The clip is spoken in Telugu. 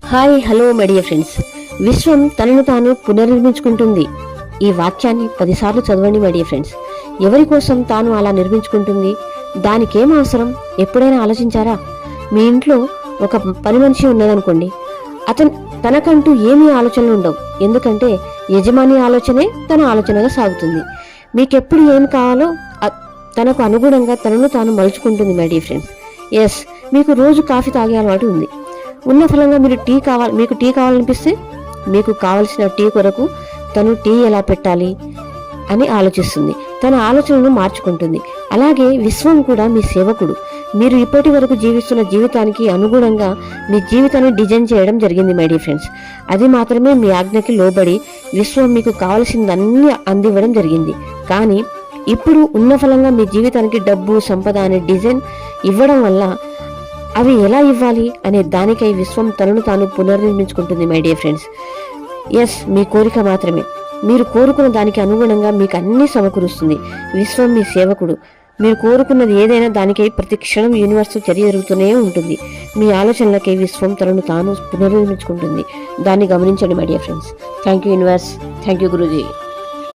Hi hello my dear friends. విశ్వం తనను తాను పునర్నిర్మించుకుంటుంది. ఈ వాక్యాన్ని 10 సార్లు చదవండి మై డియర్ ఫ్రెండ్స్. ఎవరి కోసం తాను అలా నిర్మించుకుంటుంది? దానికేం అవసరం? ఎప్పుడైనా ఆలోచించారా? మీ ఇంట్లో ఒక పని మనిషి ఉన్నదనుకోండి, తనకంటూ ఏమీ ఆలోచనలు ఉండవు. ఎందుకంటే యజమాని ఆలోచనే తన ఆలోచనగా సాగుతుంది. మీకెప్పుడు ఏం కావాలో తనకు అనుగుణంగా తనను తాను మలుచుకుంటుంది మై డియర్ ఫ్రెండ్స్. ఎస్, మీకు రోజు కాఫీ తాగే అలవాటు ఉంది. ఉన్న ఫలంగా మీకు టీ కావాలనిపిస్తే మీకు కావలసిన టీ కొరకు తను టీ ఎలా పెట్టాలి అని ఆలోచిస్తుంది. తన ఆలోచనను మార్చుకుంటుంది. అలాగే విశ్వం కూడా మీ సేవకుడు. మీరు ఇప్పటి వరకు జీవిస్తున్న జీవితానికి అనుగుణంగా మీ జీవితాన్ని డిజైన్ చేయడం జరిగింది మై డియర్ ఫ్రెండ్స్. అది మాత్రమే మీ ఆజ్ఞకి లోబడి విశ్వం మీకు కావలసిందన్నీ అందివ్వడం జరిగింది. కానీ ఇప్పుడు ఉన్న ఫలంగా మీ జీవితానికి డబ్బు, సంపద అనే డిజైన్ ఇవ్వడం వల్ల అవి ఎలా ఇవ్వాలి అనే దానికై విశ్వం తనను తాను పునర్నిర్మించుకుంటుంది మై డియర్ ఫ్రెండ్స్. ఎస్, మీ కోరిక మాత్రమే. మీరు కోరుకున్న దానికి అనుగుణంగా మీకు అన్నీ సమకూరుస్తుంది. విశ్వం మీ సేవకుడు. మీరు కోరుకున్నది ఏదైనా దానికై ప్రతి క్షణం యూనివర్స్ చర్య జరుగుతూనే ఉంటుంది. మీ ఆలోచనలకై విశ్వం తనను తాను పునర్నిర్మించుకుంటుంది. దాన్ని గమనించండి my dear friends. Thank you universe. Thank you Guruji.